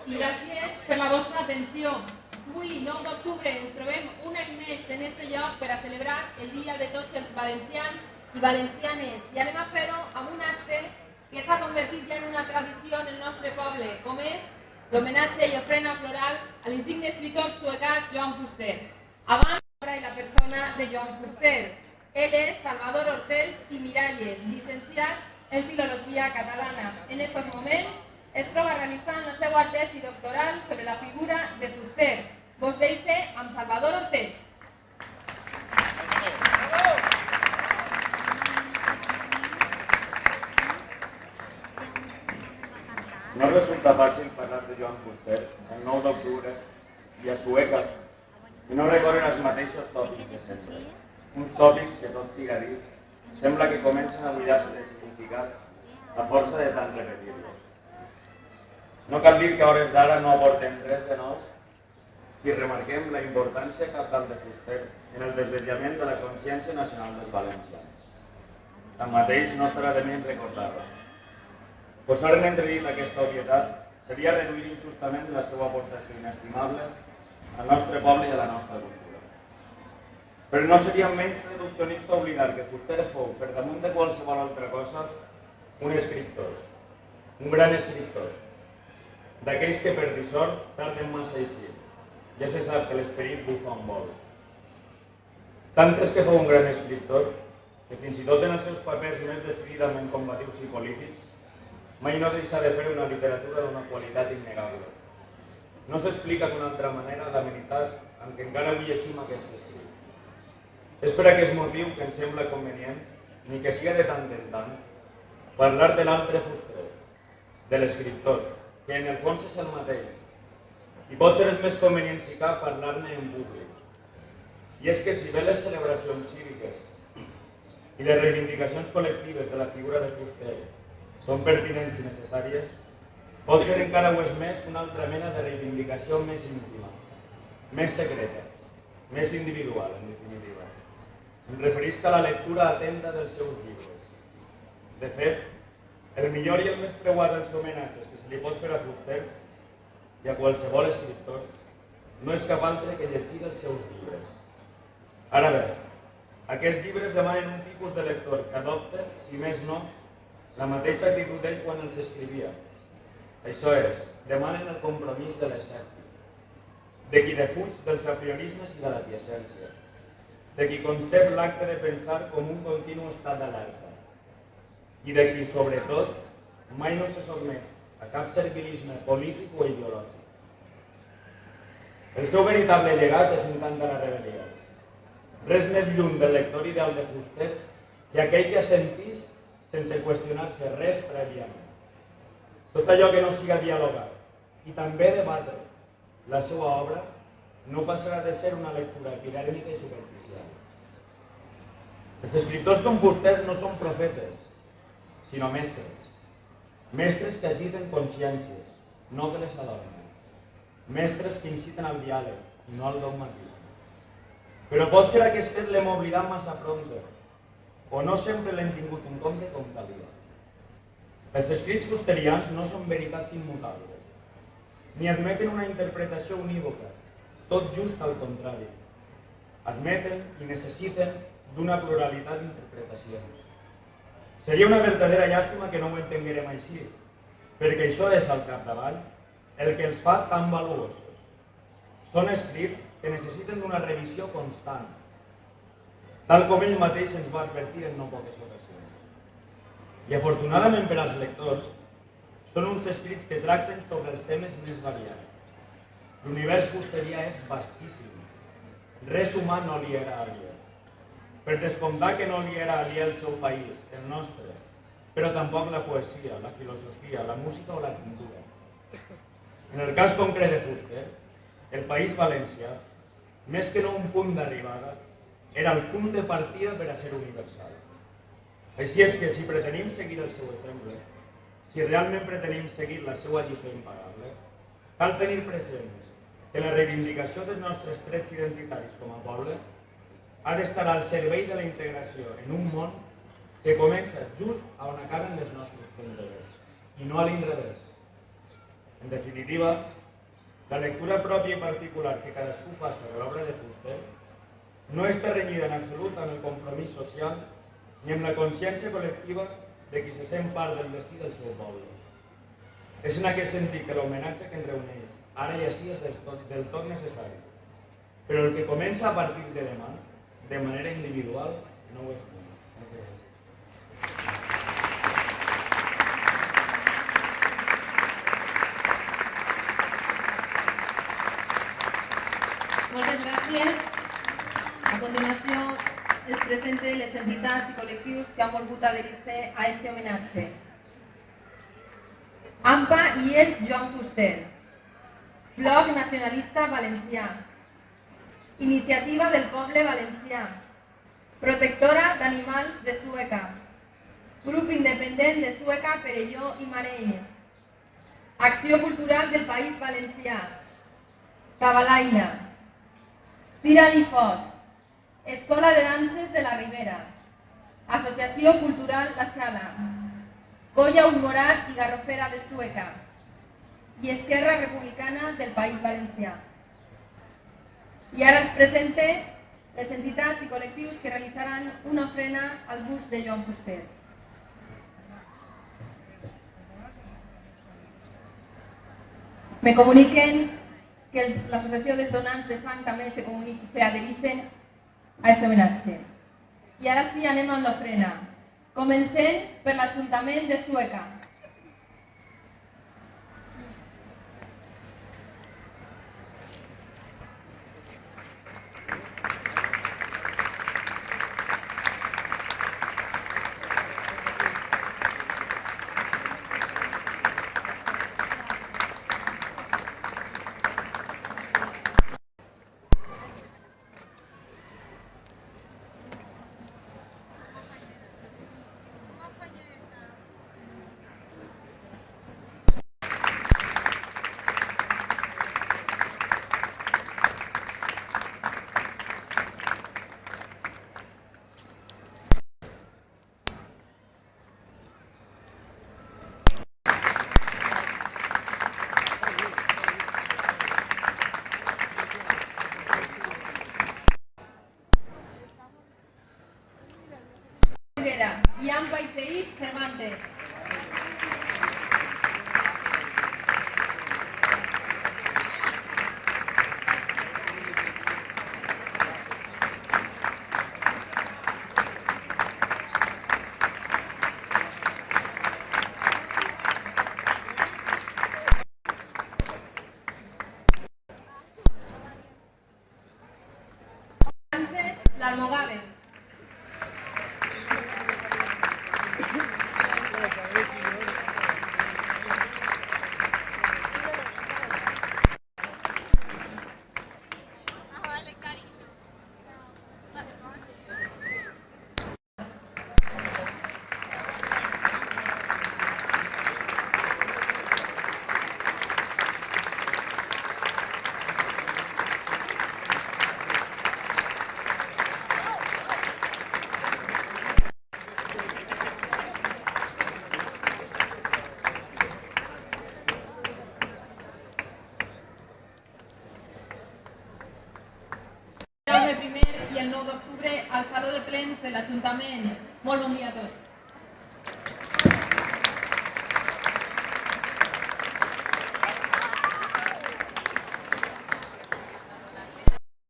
i gràcies per la vostra atenció. Avui, 9 d'octubre, ens trobem un any més en aquest lloc per a celebrar el Dia de tots els valencians i valencianes i anem a fer-ho amb un acte que s'ha convertit ja en una tradició en el nostre poble, com és l'homenatge i ofrena floral a l'insigne escriptor suecà Joan Fuster. Abans, l'obra i la persona de Joan Fuster. Ell és Salvador Ortells i Miralles, llicenciat en Filologia Catalana. En aquests moments es troba realitzant la seva tesi doctoral sobre la figura de Fuster. Vos deixe amb Salvador Ortells. No resulta fàcil parlar de Joan Fuster el 9 d'octubre i a Sueca i no recorren els mateixos tòpics de sempre. Uns tòpics que, tot siga dit, sembla que comencen a buidar-se de significat a força de tant repetir-los. No cal dir que a hores d'ara no aportem res de nou si remarquem la importància cabdal de Fuster en el desvetllament de la consciència nacional dels valencians. Tanmateix, no estarà de menys recordar-ho. Posar en entredit aquesta obvietat seria reduir injustament la seva aportació inestimable al nostre poble i a la nostra cultura. Però no seria menys reduccionista oblidar que Fuster fou, per damunt de qualsevol altra cosa, un escriptor, un gran escriptor, d'aquells que per dissort tarden massa així. Ja se sap que l'esperit bufa on vol. Tant és que fou un gran escriptor que fins i tot en els seus papers més decididament combatius i polítics mai no deixa de fer una literatura d'una qualitat innegable. No s'explica d'una altra manera la veritat amb què encara avui llegim aquest escrit. És per aquest motiu que ens sembla convenient, ni que siga de tant en tant, parlar de l'altre Fuster, de l'escriptor, que en el fons és el mateix. I pot ser més convenient si cal parlar-ne en públic. I és que si bé les celebracions cíviques i les reivindicacions col·lectives de la figura de Fuster són pertinents i necessàries, pot ser encara ho és més una altra mena de reivindicació més íntima, més secreta, més individual, en definitiva. Em referisc a la lectura atenta dels seus llibres. De fet, el millor i el més preuat dels homenatges que se li pot fer a Fuster i a qualsevol escriptor no és cap altre que llegir els seus llibres. Ara bé, aquests llibres demanen un tipus de lector que adopta, si més no, la mateixa actitud d'ell quan els escrivia. Això és, demanen el compromís de l'escèptic, de qui defuig dels apriorismes i de la quiescència, de qui concep l'acte de pensar com un continu estat d'alerta i de qui, sobretot, mai no se sotmet a cap servilisme polític o ideològic. El seu veritable llegat és un cant de la rebel·lia. Res més lluny del lector ideal de Fuster que aquell que assentís sense qüestionar-se res prèviament. Tot allò que no siga dialogar i també debatre la seva obra no passarà de ser una lectura epidèrmica i superficial. Els escriptors com Fuster no són profetes, sinó mestres. Mestres que agiten consciències, no que les adornen. Mestres que inciten al diàleg, no al dogmatisme. Però pot ser aquest fet l'hem oblidat massa prompte, o no sempre l'hem tingut en compte com calia. Els escrits fusterians no són veritats immutables, ni admeten una interpretació unívoca, tot just al contrari. Admeten i necessiten d'una pluralitat d'interpretacions. Seria una verdadera llàstima que no ho entenguérem així, perquè això és al capdavall el que els fa tan valuosos. Són escrits que necessiten d'una revisió constant, tal com ell mateix ens va advertir en no poques ocasions. I afortunadament per als lectors, són uns escrits que tracten sobre els temes més variats. L'univers fusterià és vastíssim. Res humà no li era aliè. Per descomptar que no li era aliè el seu país, el nostre, però tampoc la poesia, la filosofia, la música o la pintura. En el cas concret de Fuster, el País Valencià, més que no un punt d'arribada, era el punt de partida per a ser universal. Així és que si pretenim seguir el seu exemple, si realment pretenim seguir la seva lliçó impagable, cal tenir present que la reivindicació dels nostres trets identitaris com a poble ha d'estar al servei de la integració en un món que comença just on acaben les nostres fronteres, i no a l'inrevés. En definitiva, la lectura pròpia i particular que cadascú faci de l'obra de Fuster no està renyida en absolut amb el compromís social ni amb la consciència col·lectiva de qui se sent part del destí del seu poble. És en aquest sentit que l'homenatge que ens reuneix ara i així és del tot necessari, però el que comença a partir de demà, de manera individual, no ho és menys. Moltes gràcies. A continuació es presenten les entitats i col·lectius que han volgut adherir-se a este homenatge. AMPA i és Joan Fuster, Bloc Nacionalista Valencià, Iniciativa del Poble Valencià, Protectora d'Animals de Sueca, Grup Independent de Sueca, Perelló i Marell, Acció Cultural del País Valencià, Tabalaina, Tira-li fort, Escola de Danses de la Ribera, Associació Cultural La Sala, Goya Ulmorat i Garrofera de Sueca i Esquerra Republicana del País Valencià. I ara els presente les entitats i col·lectius que realitzaran una ofrena al bust de Joan Fuster. Me comuniquen que l'Associació dels Donants de Sang també s'adhereixen a aquest homenatge. I ara sí, anem amb l'ofrena. Comencem per l'Ajuntament de Sueca. I AMPA i CI Cervantes. Danses l'Almogàver. El 9 d'octubre al Saló de Plens de l'Ajuntament. Molt bon dia a tots.